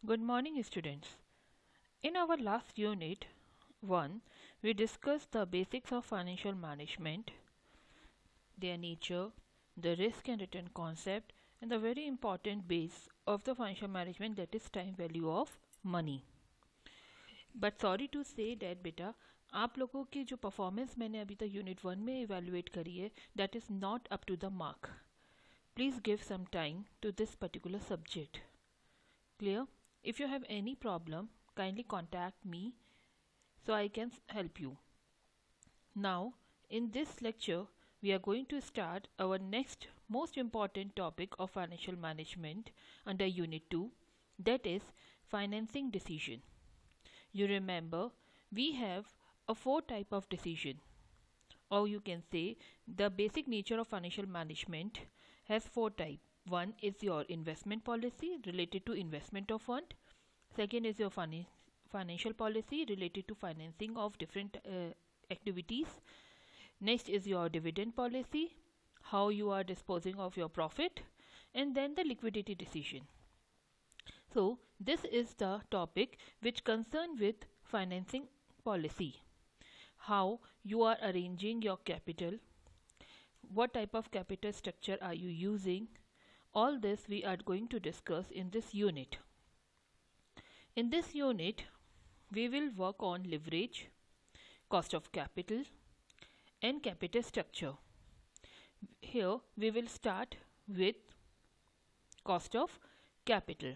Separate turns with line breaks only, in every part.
Good morning, students. In our last unit 1, we discussed the basics of financial management, their nature, the risk and return concept, and the very important base of the financial management, that is time value of money. But sorry to say that बेटा, आप लोगों की जो performance मैंने अभी तक unit 1 में evaluate करी है, that is not up to the mark. Please give some time to this particular subject. Clear? If you have any problem, kindly contact me so I can help you. Now, in this lecture, we are going to start our next most important topic of financial management under Unit 2, that is financing decision. You remember, we have a 4 type of decision, or you can say the basic nature of financial management has 4 type. One is your investment policy related to investment of fund. Second is your financial policy related to financing of different activities. Next is your dividend policy, how you are disposing of your profit, and then the liquidity decision. So this is the topic which concern with financing policy, how you are arranging your capital, what type of capital structure are you using. All this we are going to discuss in this unit. In this unit, we will work on leverage, cost of capital, and capital structure. Here we will start with cost of capital.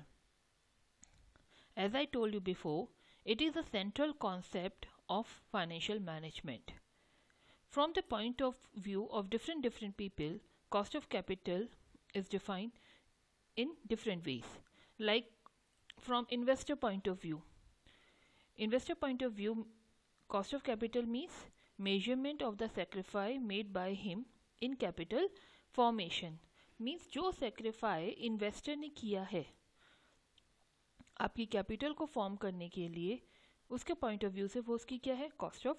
As I told you before, it is a central concept of financial management. From the point of view of different people, cost of capital is defined in different ways. Like from investor point of view, cost of capital means measurement of the sacrifice made by him in capital formation. Means जो sacrifice investor ने किया है आपकी capital को form करने के लिए, उसके पॉइंट ऑफ व्यू से वो उसकी क्या है, कॉस्ट ऑफ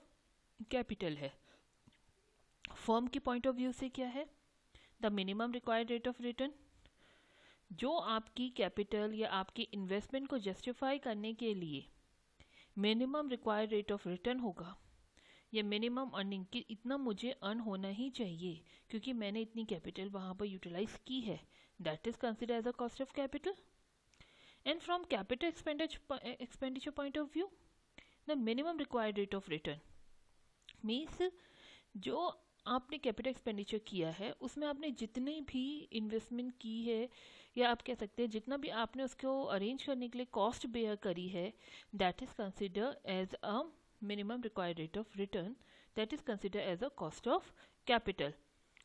कैपिटल है. फर्म के पॉइंट ऑफ व्यू से क्या है, the minimum required rate of return. जो आपकी कैपिटल या आपकी इन्वेस्टमेंट को जस्टिफाई करने के लिए minimum required rate of return होगा, या मिनिमम अर्निंग कि इतना मुझे अर्न होना ही चाहिए क्योंकि मैंने इतनी कैपिटल वहाँ पर यूटिलाइज की है, that is consider as a cost of capital. And from capital expenditure point of view, the minimum required rate of return means जो आपने कैपिटल एक्सपेंडिचर किया है उसमें आपने जितनी भी इन्वेस्टमेंट की है, या आप कह सकते हैं जितना भी आपने उसको अरेंज करने के लिए कॉस्ट बेयर करी है, that is consider as a minimum required rate of return, that is consider as a cost of capital,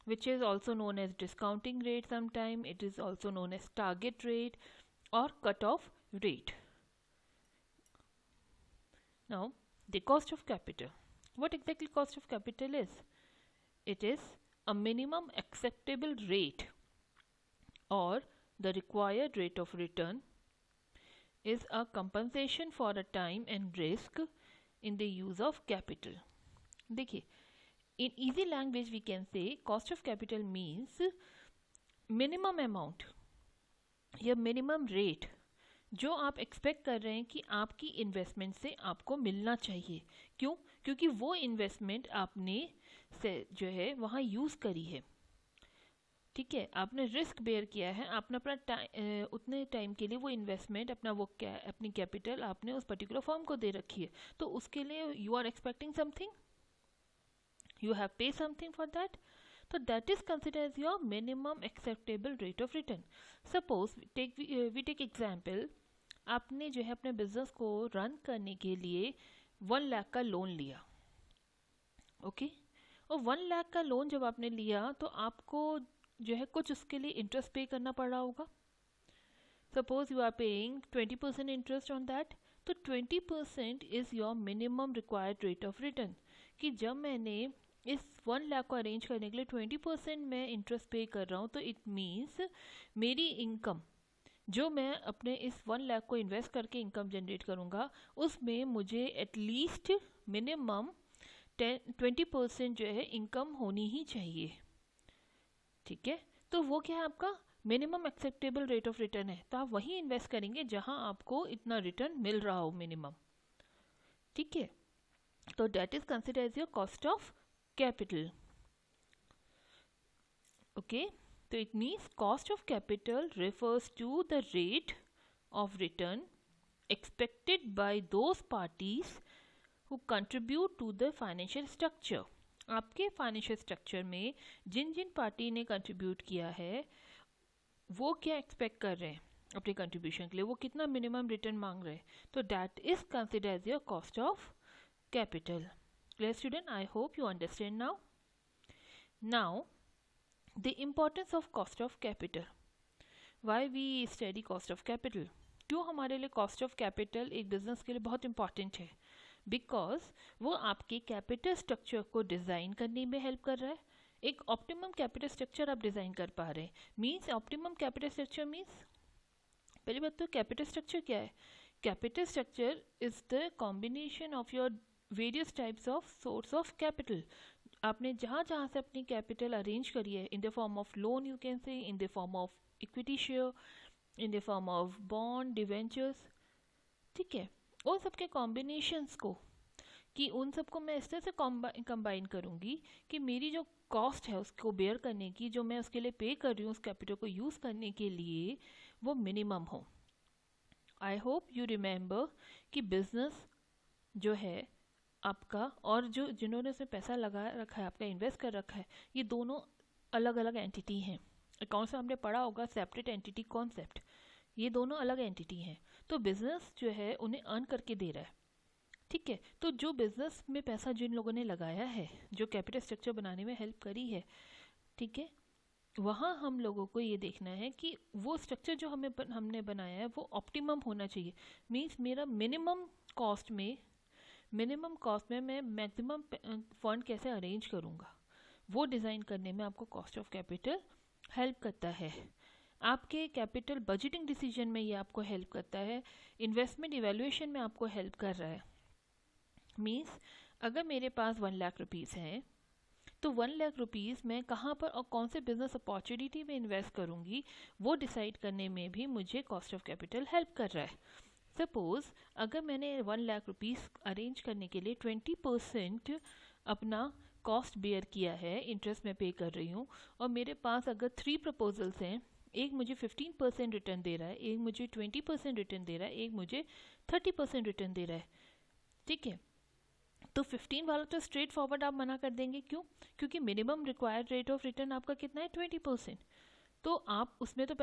which is also known as discounting rate. Sometime it is also known as target rate or cut-off rate. Now, the cost of capital. What exactly cost of capital is? It is a minimum acceptable rate or the required rate of return is a compensation for a time and risk in the use of capital. देखिए, in easy language we can say cost of capital means minimum amount या minimum rate जो आप expect कर रहे हैं कि आपकी investment से आपको मिलना चाहिए. क्यों? क्योंकि वो इन्वेस्टमेंट आपने से जो है वहाँ यूज़ करी है. ठीक है, आपने रिस्क बेयर किया है, आपने अपना उतने टाइम के लिए वो इन्वेस्टमेंट अपनी कैपिटल आपने उस पर्टिकुलर फर्म को दे रखी है, तो उसके लिए you are expecting something, you have pay something for that. So that is considered as your minimum acceptable rate of return. Suppose we take example, आपने जो है अपने बिजनेस को रन करने के लिए 1 लाख का लोन लिया. ओके, और 1 लाख का लोन जब आपने लिया तो आपको जो है कुछ उसके लिए इंटरेस्ट पे करना पड़ रहा होगा. Suppose you are paying 20% interest on that, तो 20% is your minimum required rate of return. कि जब मैंने इस 1 लाख को अरेंज करने के लिए 20% मैं इंटरेस्ट पे कर रहा हूँ, तो इट मीन्स मेरी इनकम जो मैं अपने इस 1 लाख को इन्वेस्ट करके इनकम जनरेट करूँगा, उसमें मुझे एटलीस्ट मिनिमम 20% जो है इनकम होनी ही चाहिए. ठीक है, तो वो क्या है आपका minimum acceptable rate of return है, तो आप वहीं इन्वेस्ट करेंगे जहां आपको इतना रिटर्न मिल रहा हो मिनिमम। ठीक है, तो that is consider as your cost of capital. Okay, तो it means cost of capital refers to the rate of return expected by those parties who contribute to the financial structure। आपके financial structure में जिन जिन party ने contribute किया है वो क्या expect कर रहे हैं अपने कंट्रीब्यूशन के लिए, वो कितना मिनिमम रिटर्न मांग रहे हैं, तो that is consider as your cost of capital. Clear student, I hope you understand now. Now the importance of cost of capital. Why we study cost of capital? क्यों हमारे लिए कॉस्ट ऑफ कैपिटल एक business के लिए बहुत important है? Because वो आपके कैपिटल स्ट्रक्चर को डिज़ाइन करने में हेल्प कर रहा है। एक ऑप्टिमम कैपिटल स्ट्रक्चर आप डिज़ाइन कर पा रहे हैं। Means optimum capital structure means, पहली बात तो कैपिटल स्ट्रक्चर क्या है? Capital structure is the combination of your various types of source of capital. आपने जहाँ जहाँ से अपनी कैपिटल अरेंज करी है, in the form of loan you can say, in the form of equity share, in the form of bond, debentures, ठीक है, उन सबके कॉम्बिनेशंस को, कि उन सबको मैं इस तरह से कंबाइन करूँगी कि मेरी जो कॉस्ट है उसको बेयर करने की, जो मैं उसके लिए पे कर रही हूँ उस कैपिटल को यूज़ करने के लिए, वो मिनिमम हो। आई होप यू रिमेंबर कि बिजनेस जो है आपका और जो जिन्होंने उसमें पैसा लगा रखा है, आपका इन्वेस्ट कर रखा है, ये दोनों अलग अलग एंटिटी हैं। अकाउंट्स में हमने पढ़ा होगा सेपरेट एंटिटी कॉन्सेप्ट, ये दोनों अलग एंटिटी हैं। तो बिजनेस जो है उन्हें अर्न करके दे रहा है। ठीक है, तो जो बिजनेस में पैसा जिन लोगों ने लगाया है, जो कैपिटल स्ट्रक्चर बनाने में हेल्प करी है, ठीक है, वहाँ हम लोगों को ये देखना है कि वो स्ट्रक्चर जो हमने बनाया है वो ऑप्टिमम होना चाहिए। मीन्स मेरा मिनिमम कॉस्ट में मैं मैक्सिमम फंड कैसे अरेंज करूँगा, वो डिज़ाइन करने में आपको कॉस्ट ऑफ कैपिटल हेल्प करता है। आपके कैपिटल बजटिंग डिसीजन में ये आपको हेल्प करता है। इन्वेस्टमेंट इवैल्यूएशन में आपको हेल्प कर रहा है। मीन्स अगर मेरे पास 1 लाख रुपीज़ हैं तो 1 लाख रुपीज़ मैं कहाँ पर और कौन से बिजनेस अपॉर्चुनिटी में इन्वेस्ट करूँगी, वो डिसाइड करने में भी मुझे कॉस्ट ऑफ कैपिटल हेल्प कर रहा है। सपोज़ अगर मैंने 1 लाख रुपीज़ अरेंज करने के लिए 20% अपना कॉस्ट बेयर किया है, इंटरेस्ट में पे कर रही हूँ, और मेरे पास अगर 3 प्रपोजल्स हैं, एक मुझे 15% रिटर्न दे रहा है, एक मुझे 20% रिटर्न दे रहा है, एक मुझे 30% रिटर्न दे रहा है, ठीक है, तो 15 वाला तो स्ट्रेट फॉरवर्ड आप मना कर देंगे। क्यों? क्योंकि minimum required rate of return आपका कितना है? 20%। तो आप उसमें तो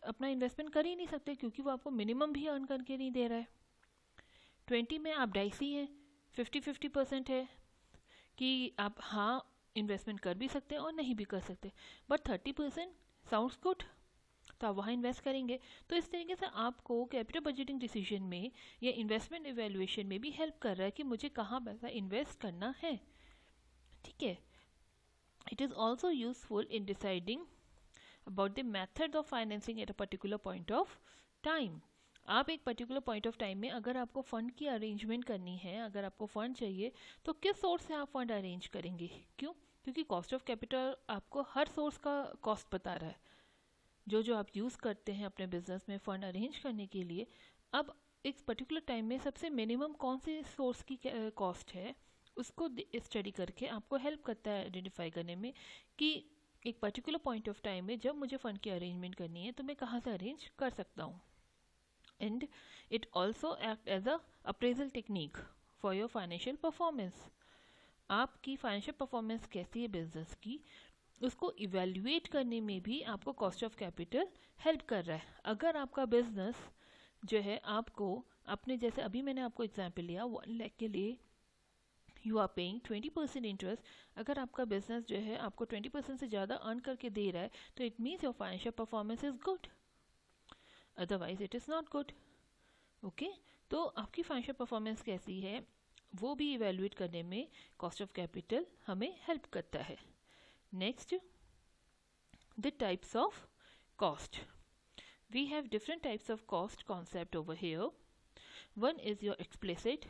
अपना इन्वेस्टमेंट कर ही नहीं सकते, क्योंकि वो आपको मिनिमम भी अर्न करके नहीं दे रहा है। 20 में आप डाइसी हैं, 50-50% है कि आप हाँ इन्वेस्टमेंट कर भी सकते हैं और नहीं भी कर सकते, बट 30% साउंड्स गुड, तो आप वहाँ इन्वेस्ट करेंगे। तो इस तरीके से आपको कैपिटल बजटिंग डिसीजन में या इन्वेस्टमेंट इवैल्यूएशन में भी हेल्प कर रहा है कि मुझे कहाँ पैसा इन्वेस्ट करना है। ठीक है, it is also useful in deciding about the method of financing at a particular point of time. आप एक पर्टिकुलर पॉइंट ऑफ टाइम में अगर आपको फ़ंड की अरेंजमेंट करनी है, अगर आपको फ़ंड चाहिए, तो किस सोर्स से आप फंड अरेंज करेंगे? क्यों? क्योंकि कॉस्ट ऑफ कैपिटल आपको हर सोर्स का कॉस्ट बता रहा है, जो जो आप यूज़ करते हैं अपने बिजनेस में फ़ंड अरेंज करने के लिए। अब एक पर्टिकुलर टाइम में सबसे मिनिमम कौन से सोर्स की कॉस्ट है, उसको स्टडी करके आपको हेल्प करता है आइडेंटिफाई करने में कि एक पर्टिकुलर पॉइंट ऑफ टाइम में जब मुझे फ़ंड की अरेंजमेंट करनी है तो मैं कहाँ से अरेंज कर सकता हूँ। And it also act as a appraisal technique for your financial performance. आपकी फाइनेंशियल परफॉर्मेंस कैसी है बिजनेस की, उसको इवेल्युएट करने में भी आपको कॉस्ट ऑफ कैपिटल हेल्प कर रहा है। अगर आपका बिजनेस जो है आपको अपने, जैसे अभी मैंने आपको एग्जांपल लिया 1 लाख के लिए यू आर पेइंग 20% इंटरेस्ट, अगर आपका बिजनेस जो है आपको 20% से ज़्यादा अर्न करके दे रहा है तो it means your financial performance is good, otherwise it is not good. Okay, तो आपकी फाइनेंशियल परफॉर्मेंस कैसी है वो भी इवेल्युएट करने में कॉस्ट ऑफ कैपिटल हमें हेल्प करता है। Next, the types of cost. We have different types of cost concept over here. One is your explicit,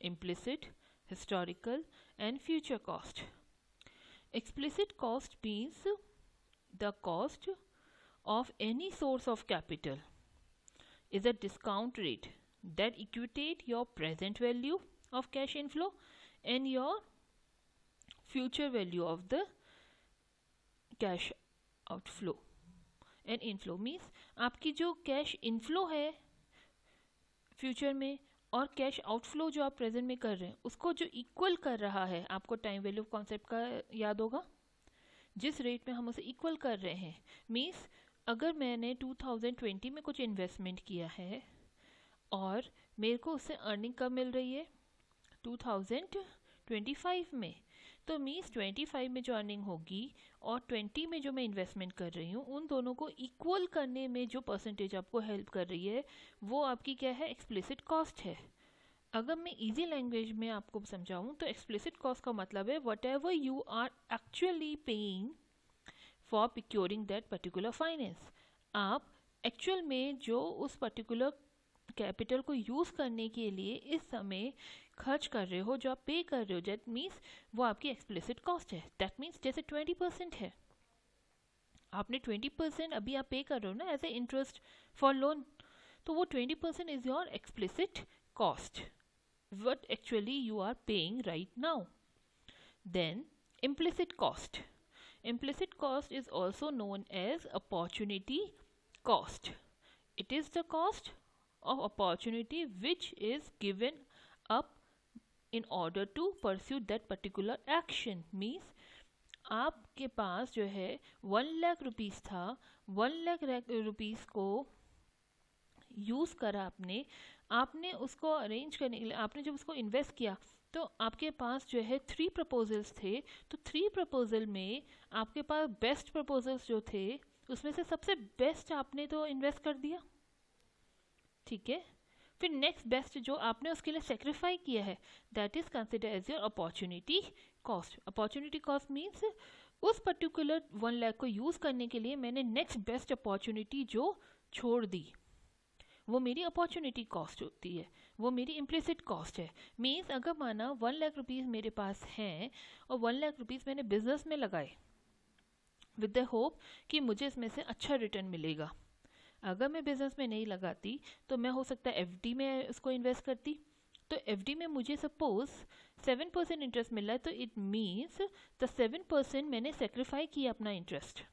implicit, historical and future cost. Explicit cost means the cost of any source of capital is a discount rate that equate your present value of cash inflow and your future value of the cash outflow. And inflow means आपकी जो cash inflow है future में और cash outflow जो आप present में कर रहे हैं उसको जो इक्वल कर रहा है, आपको टाइम वैल्यू कॉन्सेप्ट का याद होगा, जिस रेट में हम उसे इक्वल कर रहे हैं। मीन्स अगर मैंने 2020 में कुछ इन्वेस्टमेंट किया है और मेरे को उससे अर्निंग कब मिल रही है 2025 में, तो मीन्स 25 में जो अर्निंग होगी और 20 में जो मैं इन्वेस्टमेंट कर रही हूँ उन दोनों को इक्वल करने में जो परसेंटेज आपको हेल्प कर रही है वो आपकी क्या है, एक्सप्लिसिट कॉस्ट है। अगर मैं इजी लैंग्वेज में आपको समझाऊँ तो एक्सप्लिसिट कॉस्ट का मतलब है whatever you are actually paying for procuring that particular finance. आप एक्चुअल में जो उस पर्टिकुलर कैपिटल को यूज़ करने के लिए इस समय खर्च कर रहे हो, जो आप पे कर रहे हो, दैट मीन्स वो आपकी एक्सप्लिसिट कॉस्ट है। दैट मीन्स जैसे 20% है, आपने 20% अभी आप पे कर रहे हो ना as a interest for loan, तो वो 20% is your explicit cost what actually you are paying right now. Then implicit cost. Implicit cost is also known as opportunity cost. It is the cost of opportunity which is given up in order to pursue that particular action. Means आपके पास जो है 1 lakh rupees था, 1 lakh rupees को use करा आपने उसको arrange करने के लिए, आपने जब उसको इन्वेस्ट किया तो आपके पास जो है 3 प्रपोजल्स थे, तो 3 प्रपोजल में आपके पास बेस्ट प्रपोजल्स जो थे उसमें से सबसे बेस्ट आपने तो इन्वेस्ट कर दिया, ठीक है। फिर नेक्स्ट बेस्ट जो आपने उसके लिए सेक्रीफाई किया है that is consider as your opportunity cost. Opportunity cost means उस पर्टिकुलर 1 लाख को यूज़ करने के लिए मैंने नेक्स्ट बेस्ट अपॉर्चुनिटी जो छोड़ दी, वो मेरी अपॉर्चुनिटी कॉस्ट होती है, वो मेरी इम्प्लिसिट कॉस्ट है। मीन्स अगर माना 1 लाख रुपीज़ मेरे पास हैं और 1 लाख रुपीज़ मैंने बिजनेस में लगाए विद द होप कि मुझे इसमें से अच्छा रिटर्न मिलेगा। अगर मैं बिजनेस में नहीं लगाती तो मैं हो सकता है एफडी में उसको इन्वेस्ट करती, तो एफडी में मुझे सपोज 7% इंटरेस्ट मिल रहा है, तो इट मीन्स द 7% मैंने सेक्रीफाई किया अपना इंटरेस्ट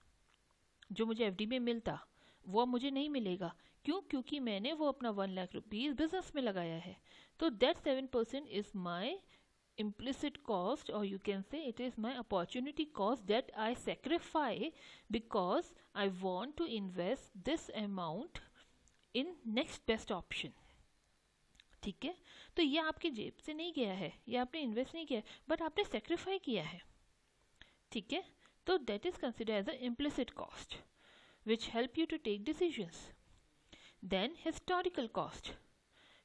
जो मुझे एफडी में मिलता वो मुझे नहीं मिलेगा। क्यों? क्योंकि मैंने वो अपना 1 लाख रुपीज़ बिजनेस में लगाया है। तो that 7% is my implicit cost, or you can say it is my opportunity cost that I sacrifice because I want to invest this amount in next best option. ठीक है, तो ये आपकी जेब से नहीं गया है, ये आपने इन्वेस्ट नहीं किया है, बट आपने सेक्रीफाई किया है, ठीक है। तो that is consider as a implicit cost which help you to take decisions. Then historical cost.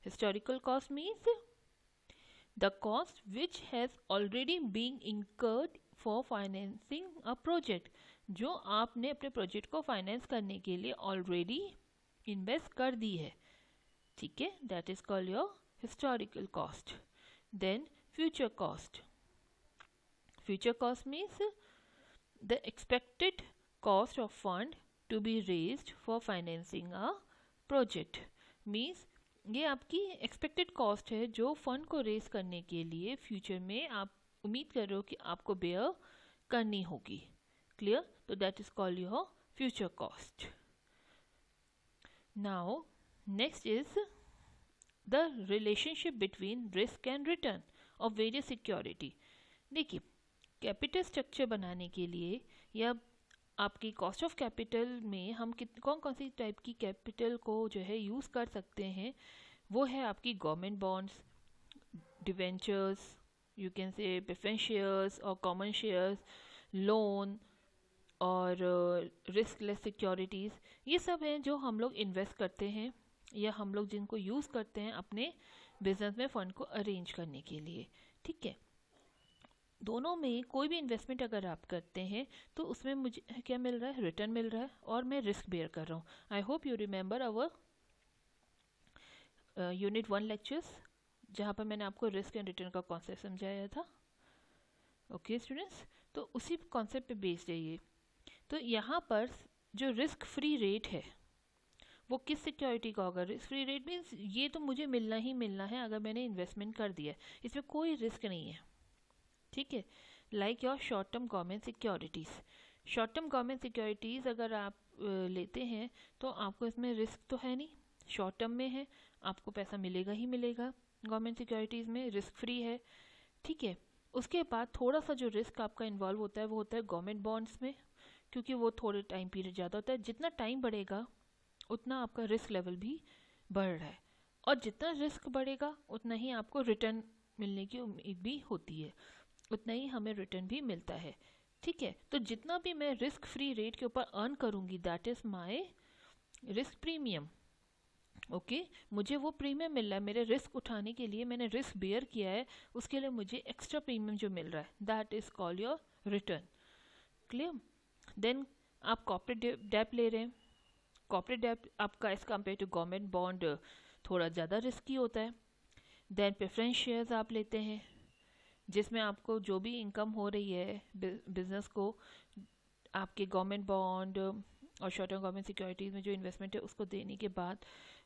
Historical cost means the cost which has already been incurred for financing a project. जो आपने अपने project को finance करने के लिए already invest कर दी है, ठीक है, that is called your historical cost. Then future cost. Future cost means the expected cost of fund to be raised for financing a project. Means ये आपकी एक्सपेक्टेड कॉस्ट है जो फंड को रेज करने के लिए फ्यूचर में आप उम्मीद कर रहे हो कि आपको बेयर करनी होगी। क्लियर? तो that is called your future cost. Now next is the relationship between risk and return of various security. देखिए, कैपिटल स्ट्रक्चर बनाने के लिए या आपकी कॉस्ट ऑफ कैपिटल में हम कौन कौन सी टाइप की कैपिटल को जो है यूज़ कर सकते हैं, वो है आपकी government bonds, debentures, you can say preference shares और कॉमन शेयर्स, लोन और रिस्कलेस सिक्योरिटीज़। ये सब हैं जो हम लोग इन्वेस्ट करते हैं या हम लोग जिनको यूज़ करते हैं अपने बिजनेस में फ़ंड को अरेंज करने के लिए, ठीक है। दोनों में कोई भी इन्वेस्टमेंट अगर आप करते हैं तो उसमें मुझे क्या मिल रहा है, रिटर्न मिल रहा है और मैं रिस्क बेयर कर रहा हूँ। आई hope you remember our unit 1 lectures जहाँ पर मैंने आपको रिस्क एंड रिटर्न का कॉन्सेप्ट समझाया था। ओके स्टूडेंट्स, तो उसी कॉन्सेप्ट पे बेस्ड है ये। तो यहाँ पर जो रिस्क फ्री रेट है वो किस सिक्योरिटी का होगा? रिस्क फ्री रेट मीन्स ये तो मुझे मिलना ही मिलना है अगर मैंने इन्वेस्टमेंट कर दिया है, इसमें कोई रिस्क नहीं है, ठीक है। Like your short term government securities. Short term government securities अगर आप लेते हैं तो आपको इसमें रिस्क तो है नहीं, शॉर्ट टर्म में है, आपको पैसा मिलेगा ही मिलेगा। गवर्नमेंट सिक्योरिटीज़ में रिस्क फ्री है, ठीक है। उसके बाद थोड़ा सा जो रिस्क आपका इन्वॉल्व होता है वो होता है गवर्नमेंट बॉन्ड्स में, क्योंकि वो थोड़े टाइम पीरियड ज़्यादा होता है। जितना टाइम बढ़ेगा उतना आपका रिस्क लेवल भी बढ़ रहा है, और जितना रिस्क बढ़ेगा उतना ही आपको रिटर्न मिलने की उम्मीद भी होती है, उतना ही हमें रिटर्न भी मिलता है, ठीक है। तो जितना भी मैं रिस्क फ्री रेट के ऊपर अर्न करूंगी that is my risk premium, okay. मुझे वो प्रीमियम मिल रहा है, मेरे रिस्क उठाने के लिए मैंने रिस्क बेयर किया है, उसके लिए मुझे एक्स्ट्रा प्रीमियम जो मिल रहा है that is called your return. Clear? Then आप कॉर्पोरेट डेट ले रहे हैं, कॉर्पोरेट डेट आपका as compare to government bond थोड़ा ज़्यादा रिस्की होता है। देन प्रेफरेंस शेयर्स आप लेते हैं, जिसमें आपको जो भी इनकम हो रही है बिजनेस को, आपके गवर्नमेंट बॉन्ड और शॉर्ट टर्म गवर्नमेंट सिक्योरिटीज़ में जो इन्वेस्टमेंट है उसको देने के बाद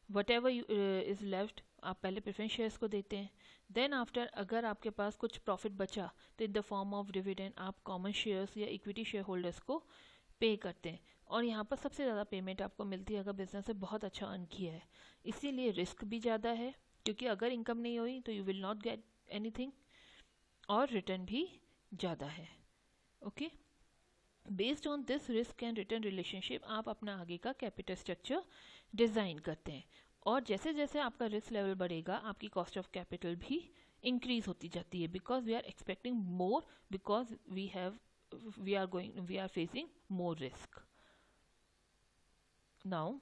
वट एवर इज़ लेफ्ट आप पहले प्रेफरेंस शेयर्स को देते हैं। देन आफ्टर अगर आपके पास कुछ प्रॉफिट बचा तो in the form of dividend आप कॉमन शेयर्स या इक्विटी शेयर होल्डर्स को पे करते हैं, और यहाँ पर सबसे ज़्यादा पेमेंट आपको मिलती है अगर बिजनेस से बहुत अच्छा अर्न किया है। इसीलिए रिस्क भी ज़्यादा है, क्योंकि अगर इनकम नहीं हुई तो you will not get anything, और रिटर्न भी ज़्यादा है, okay. Based on this risk and return relationship आप अपना आगे का कैपिटल स्ट्रक्चर डिज़ाइन करते हैं, और जैसे जैसे आपका रिस्क लेवल बढ़ेगा आपकी कॉस्ट ऑफ कैपिटल भी इंक्रीज होती जाती है, because we are expecting more, because we are facing more risk. Now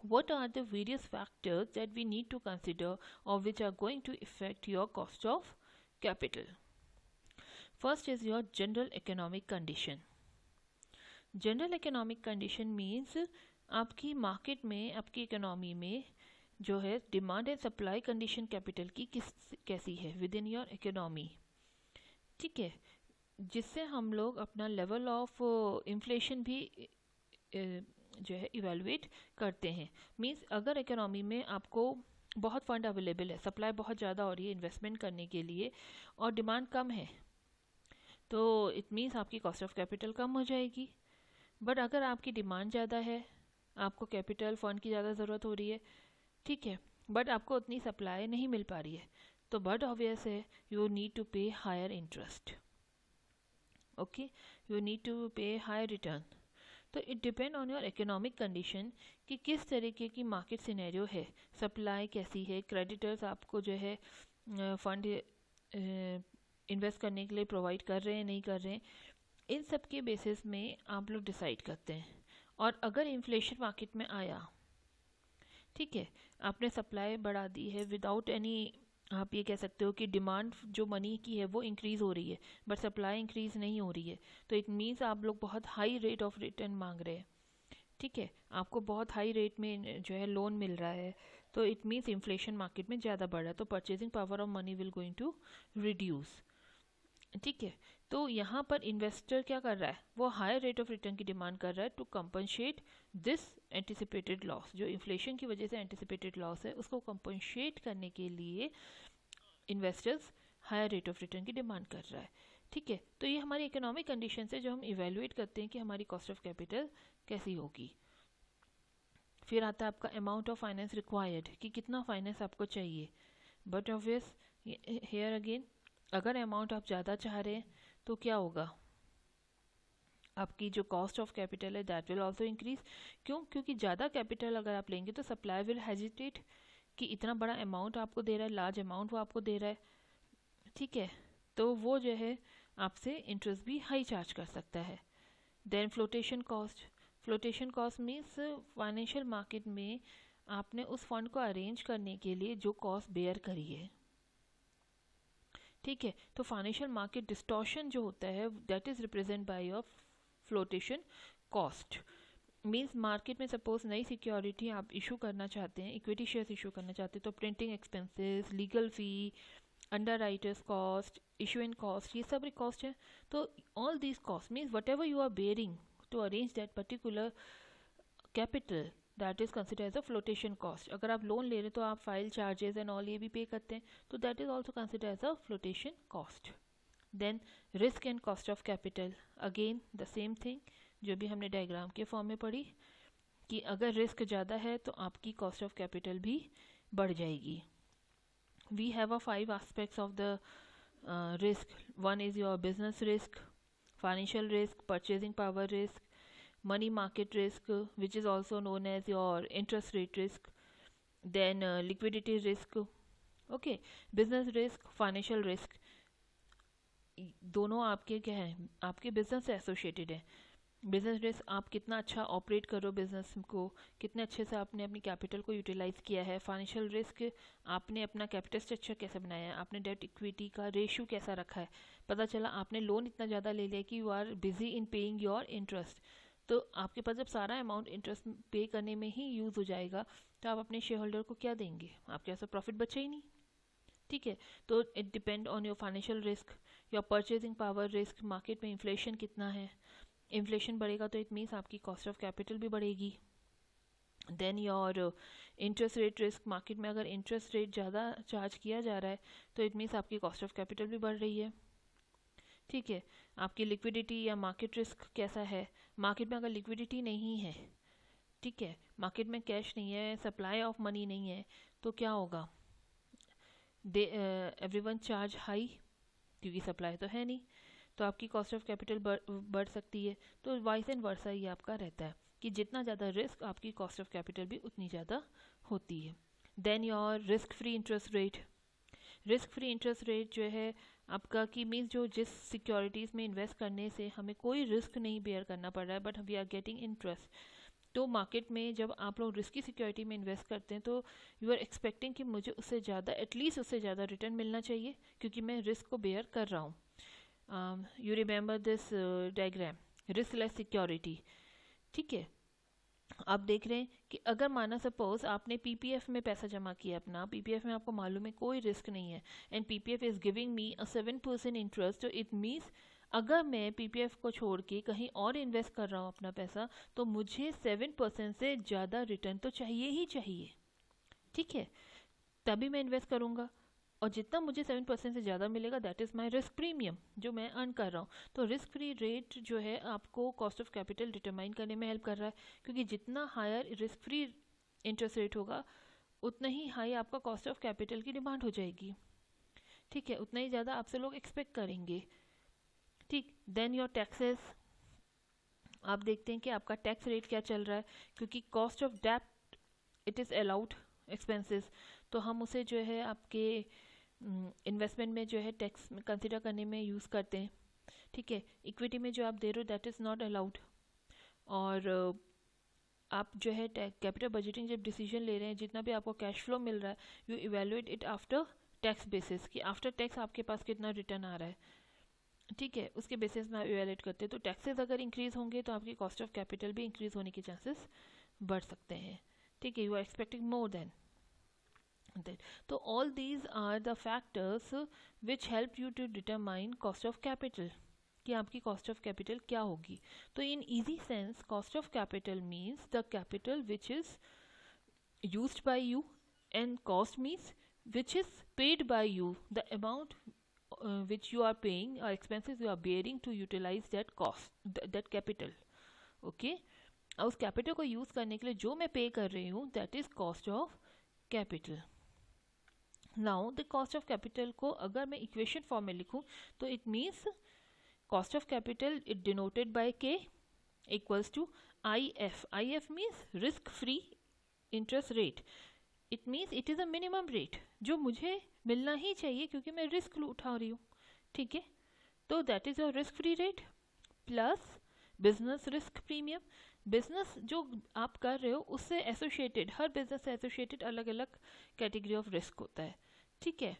what are the various factors that we need to consider or which are going to affect your cost of capital? First is your general economic condition. General economic condition means आपकी market में, आपकी economy में जो है demand and supply condition capital की कैसी है with in your economy, ठीक है, जिससे हम लोग अपना लेवल ऑफ इन्फ्लेशन भी जो है इवेलुएट करते हैं। मीन्स अगर इकोनॉमी में आपको बहुत फंड अवेलेबल है, सप्लाई बहुत ज़्यादा हो रही है इन्वेस्टमेंट करने के लिए, और डिमांड कम है, तो इट मीन्स आपकी कॉस्ट ऑफ कैपिटल कम हो जाएगी। बट अगर आपकी डिमांड ज़्यादा है, आपको कैपिटल फंड की ज़्यादा ज़रूरत हो रही है, ठीक है, बट आपको उतनी सप्लाई नहीं मिल पा रही है, तो बट ऑब्वियस है you need to pay higher interest, okay, you need to pay higher return. तो it depend on your economic condition कि किस तरीके की मार्केट सिनेरियो है, सप्लाई कैसी है, क्रेडिटर्स आपको जो है फंड इन्वेस्ट करने के लिए प्रोवाइड कर रहे हैं नहीं कर रहे हैं, इन सब के बेसिस में आप लोग डिसाइड करते हैं। और अगर इन्फ्लेशन मार्केट में आया, ठीक है, आपने सप्लाई बढ़ा दी है विदाउट एनी, आप ये कह सकते हो कि डिमांड जो मनी की है वो इंक्रीज़ हो रही है बट सप्लाई इंक्रीज़ नहीं हो रही है, तो इट मीन्स आप लोग बहुत हाई रेट ऑफ रिटर्न मांग रहे हैं, ठीक है, आपको बहुत हाई रेट में जो है लोन मिल रहा है, तो इट मीन्स इन्फ्लेशन मार्केट में ज़्यादा बढ़ रहा है, तो purchasing power of money will going to reduce, ठीक है। तो यहाँ पर इन्वेस्टर क्या कर रहा है, वो हायर रेट ऑफ रिटर्न की डिमांड कर रहा है to compensate this anticipated loss, जो इन्फ्लेशन की वजह से एंटिसिपेटेड लॉस है उसको कंपनशेट करने के लिए investors higher rate of return की डिमांड कर रहा है, ठीक है। तो ये हमारी इकोनॉमिक कंडीशन है जो हम इवेलुएट करते हैं कि हमारी कॉस्ट ऑफ कैपिटल कैसी होगी। फिर आता है आपका अमाउंट ऑफ फाइनेंस रिक्वायर्ड, कि कितना फाइनेंस आपको चाहिए, बट ऑब्वियस हेयर अगेन अगर अमाउंट आप ज़्यादा चाह रहे हैं तो क्या होगा, आपकी जो कॉस्ट ऑफ कैपिटल है दैट विल आल्सो इंक्रीज। क्यों? क्योंकि ज़्यादा कैपिटल अगर आप लेंगे तो सप्लाई विल हेजिटेट कि इतना बड़ा अमाउंट आपको दे रहा है, लार्ज अमाउंट वो आपको दे रहा है, ठीक है, तो वो जो है आपसे इंटरेस्ट भी हाई चार्ज कर सकता है। Then flotation cost means financial market में आपने उस फंड को अरेंज करने के लिए जो कॉस्ट बेयर करी है, ठीक है, तो फाइनेंशियल मार्केट डिस्टॉर्शन जो होता है that is represent by your flotation cost. Means market में सपोज नई सिक्योरिटी आप इशू करना चाहते हैं, इक्विटी शेयर्स इशू करना चाहते हैं, तो printing expenses, legal fee, under writers cost, issuing cost, ये सब कॉस्ट है। तो all these cost means whatever you are bearing to arrange that particular capital that is considered as a flotation cost. अगर आप loan ले रहे हैं तो आप फाइल चार्जेस एंड ऑल ये भी पे करते हैं, तो that is also consider as a flotation cost. Then risk and cost of capital, again the same thing जो भी हमने डायग्राम के फॉर्म में पढ़ी कि अगर रिस्क ज़्यादा है तो आपकी कॉस्ट ऑफ कैपिटल भी बढ़ जाएगी. We have a 5 aspects of the risk. One is your business risk, financial risk, purchasing power risk, money market risk, which is also known as your interest rate risk, then liquidity risk. Okay, business risk, financial risk, दोनों आपके क्या हैं, आपके business से associated है. Business risk, आप कितना अच्छा ऑपरेट करो बिजनेस को, कितने अच्छे से आपने अपनी कैपिटल को यूटिलाइज किया है. फाइनेंशियल रिस्क, आपने अपना कैपिटल स्ट्रक्चर कैसे बनाया है, आपने डेट इक्विटी का रेशियो कैसा रखा है. पता चला आपने लोन इतना ज़्यादा ले लिया कि you are busy in paying your interest, तो आपके पास जब सारा अमाउंट इंटरेस्ट पे करने में ही यूज़ हो जाएगा तो आप अपने शेयर होल्डर को क्या देंगे, आपके पास प्रॉफिट बचा ही नहीं. ठीक है, तो it depend on your financial risk. Your purchasing power risk, market में इन्फ्लेशन कितना है, इन्फ्लेशन बढ़ेगा तो इट मीन्स आपकी कॉस्ट ऑफ कैपिटल भी बढ़ेगी. Then your interest rate risk, market में अगर इंटरेस्ट रेट ज़्यादा चार्ज किया जा रहा है तो इट मीन्स आपकी कॉस्ट ऑफ कैपिटल भी बढ़ रही है. ठीक है, आपकी लिक्विडिटी या मार्केट रिस्क कैसा है, मार्केट में अगर लिक्विडिटी नहीं है, ठीक है, मार्केट में कैश नहीं है, सप्लाई ऑफ मनी नहीं है, तो क्या होगा, एवरीवन चार्ज हाई, क्योंकि सप्लाई तो है नहीं, तो आपकी कॉस्ट ऑफ कैपिटल बढ़ सकती है. तो वाइस एंड वर्सा ही आपका रहता है कि जितना ज़्यादा रिस्क आपकी कॉस्ट ऑफ कैपिटल भी उतनी ज़्यादा होती है. Then your risk free interest rate. Risk free interest rate जो है आपका कि मीन्स जो जिस सिक्योरिटीज़ में इन्वेस्ट करने से हमें कोई रिस्क नहीं बेयर करना पड़ रहा है but we are getting interest. तो मार्केट में जब आप लोग रिस्की सिक्योरिटी में इन्वेस्ट करते हैं तो यू आर एक्सपेक्टिंग कि मुझे उससे ज़्यादा, एटलीस्ट उससे ज़्यादा रिटर्न मिलना चाहिए क्योंकि मैं रिस्क को बेयर कर रहा हूँ. You remember this diagram, risk less security. ठीक है, आप देख रहे हैं कि अगर माना सपोज आपने पीपीएफ में पैसा जमा किया अपना, पीपीएफ में आपको मालूम है कोई रिस्क नहीं है and PPF is giving me a 7% interest, तो इट मीन्स अगर मैं पीपीएफ को छोड़ के कहीं और इन्वेस्ट कर रहा हूँ अपना पैसा तो मुझे 7% से ज़्यादा रिटर्न तो चाहिए ही चाहिए. ठीक है, तभी मैं इन्वेस्ट करूँगा और जितना मुझे 7% से ज़्यादा मिलेगा that is my risk premium जो मैं अर्न कर रहा हूँ. तो रिस्क फ्री रेट जो है आपको कॉस्ट ऑफ कैपिटल डिटरमाइन करने में हेल्प कर रहा है क्योंकि जितना higher risk free interest rate होगा उतना ही हाई आपका कॉस्ट ऑफ कैपिटल की डिमांड हो जाएगी. ठीक है, उतना ही ज़्यादा आपसे लोग एक्सपेक्ट करेंगे. ठीक, देन योर टैक्सेस, आप देखते हैं कि आपका टैक्स रेट क्या चल रहा है क्योंकि cost of debt it is allowed expenses, तो हम उसे जो है आपके इन्वेस्टमेंट में जो है टैक्स कंसिडर करने में यूज़ करते हैं. ठीक है, इक्विटी में जो आप दे रहे हो दैट इज़ नॉट अलाउड. और आप जो है कैपिटल बजटिंग जब डिसीजन ले रहे हैं, जितना भी आपको कैश फ्लो मिल रहा है you evaluate it after tax basis कि आफ्टर टैक्स आपके पास कितना रिटर्न आ रहा है. ठीक है, उसके बेसिस में आप इवेलुएट करते हैं. तो टैक्सेस अगर इंक्रीज होंगे तो आपकी कॉस्ट ऑफ कैपिटल भी इंक्रीज होने के चांसेस बढ़ सकते हैं. ठीक है, you are expecting more than that. So all these are the factors which help you to determine cost of capital कि आपकी cost of capital क्या होगी. तो in easy sense cost of capital means the capital which is used by you and cost means which is paid by you, the amount which you are paying or expenses you are bearing to utilize that cost, that capital. Okay, उस capital को use करने के लिए जो मैं pay कर रही हूँ that is cost of capital. Now the cost of capital को अगर मैं इक्वेशन फॉर्म में लिखूं तो it means cost of capital it denoted by k equals to I F. I F means risk free interest rate. It means it is a minimum rate जो मुझे मिलना ही चाहिए क्योंकि मैं रिस्क उठा रही हूँ. ठीक है, तो that is your risk free rate plus business risk premium. Business जो आप कर रहे हो उससे एसोसिएटेड, हर बिजनेस से एसोसिएटेड अलग अलग कैटेगरी ऑफ रिस्क होता है. ठीक है,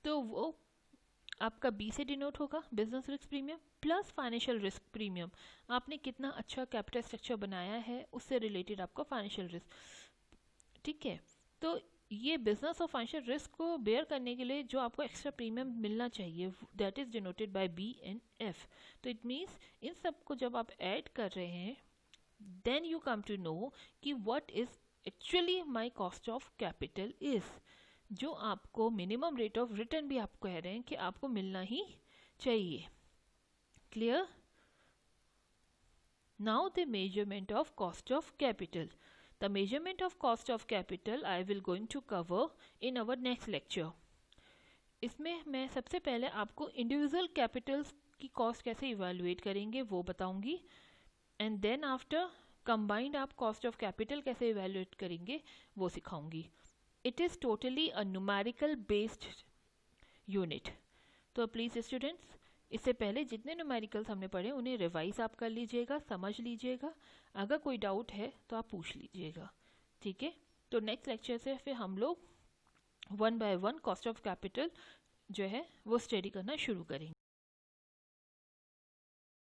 तो वो आपका बी से डिनोट होगा business risk premium plus financial risk premium. आपने कितना अच्छा कैपिटल स्ट्रक्चर बनाया है उससे रिलेटेड आपका फाइनेंशियल रिस्क. ठीक है, तो ये बिजनेस और फाइनेंशियल रिस्क को बेयर करने के लिए जो आपको एक्स्ट्रा प्रीमियम मिलना चाहिए, that is denoted by b and f. तो इट मीन्स इन सब को जब आप ऐड कर रहे हैं, then you come to know कि what is actually my cost of capital is, जो आपको मिनिमम रेट ऑफ रिटर्न भी आप कह रहे हैं कि आपको मिलना ही चाहिए। Clear? Now the measurement of cost of capital. The measurement of cost of capital I will going to cover in our next lecture. इसमें मैं सबसे पहले आपको इंडिविजुअल कैपिटल्स की कॉस्ट कैसे इवेलुएट करेंगे वो बताऊंगी, एंड देन आफ्टर कंबाइंड आप कॉस्ट ऑफ कैपिटल कैसे इवेलुएट करेंगे वो सिखाऊंगी. It is totally a numerical based unit. तो प्लीज़ स्टूडेंट्स, इससे पहले जितने न्यूमेरिकल्स हमने पढ़े उन्हें रिवाइज आप कर लीजिएगा, समझ लीजिएगा. अगर कोई डाउट है तो आप पूछ लीजिएगा. ठीक है? तो नेक्स्ट लेक्चर से फिर हम लोग 1 by 1 कॉस्ट ऑफ कैपिटल जो है वो स्टडी करना शुरू करेंगे.